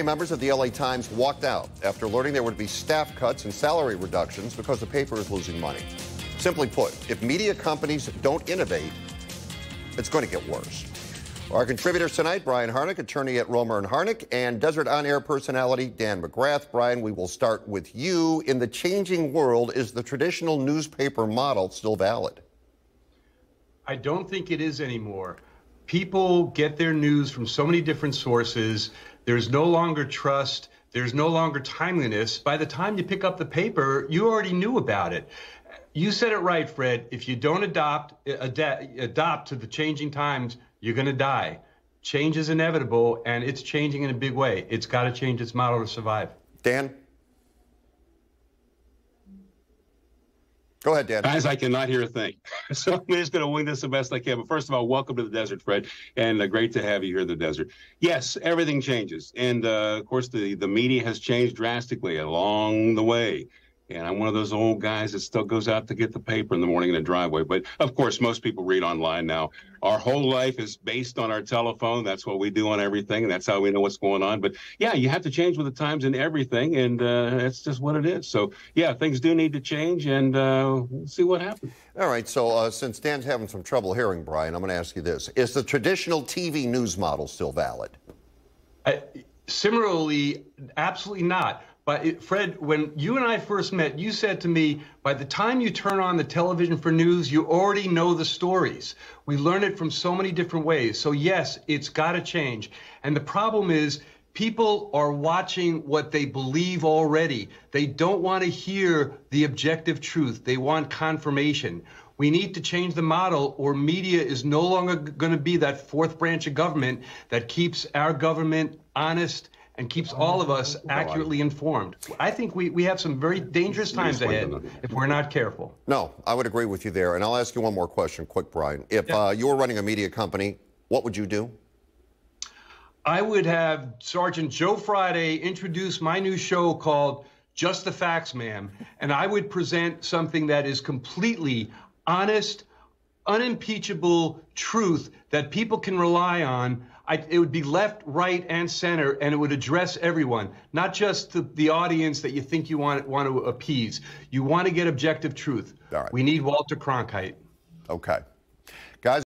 Members of the LA Times walked out after learning there would be staff cuts and salary reductions because the paper is losing money. Simply put, if media companies don't innovate, it's going to get worse. Our contributors tonight, Brian Harnick, attorney at Romer & Harnick, and Desert On Air personality Dan McGrath. Brian, we will start with you. In the changing world, is the traditional newspaper model still valid? I don't think it is anymore. People get their news from so many different sources. There's no longer trust. There's no longer timeliness. By the time you pick up the paper, you already knew about it. You said it right, Fred. If you don't adapt to the changing times, you're going to die. Change is inevitable, and it's changing in a big way. It's got to change its model to survive. Dan? Go ahead, Dan. Guys, I cannot hear a thing. So I'm just going to wing this the best I can. But first of all, welcome to the desert, Fred, and great to have you here in the desert. Yes, everything changes. And, of course, the media has changed drastically along the way. And I'm one of those old guys that still goes out to get the paper in the morning in the driveway. But, of course, most people read online now. Our whole life is based on our telephone. That's what we do on everything, and that's how we know what's going on. But, yeah, you have to change with the times and everything, and that's just what it is. So, yeah, things do need to change, and we'll see what happens. All right, so since Dan's having some trouble hearing, Brian, I'm going to ask you this. Is the traditional TV news model still valid? Similarly, absolutely not. But Fred, when you and I first met, you said to me, by the time you turn on the television for news, you already know the stories. We learn it from so many different ways. So yes, it's got to change. And the problem is people are watching what they believe already. They don't want to hear the objective truth. They want confirmation. We need to change the model, or media is no longer going to be that fourth branch of government that keeps our government honest and keeps all of us accurately informed. I think we have some very dangerous times ahead if we're not careful. No, I would agree with you there. And I'll ask you one more question, quick, Brian. If you were running a media company, what would you do? I would have Sergeant Joe Friday introduce my new show called Just the Facts, Ma'am. And I would present something that is completely honest, unimpeachable truth that people can rely on. It would be left, right, and center, and it would address everyone, not just the audience that you think you want to appease. You want to get objective truth. All right. We need Walter Cronkite. Okay. Guys.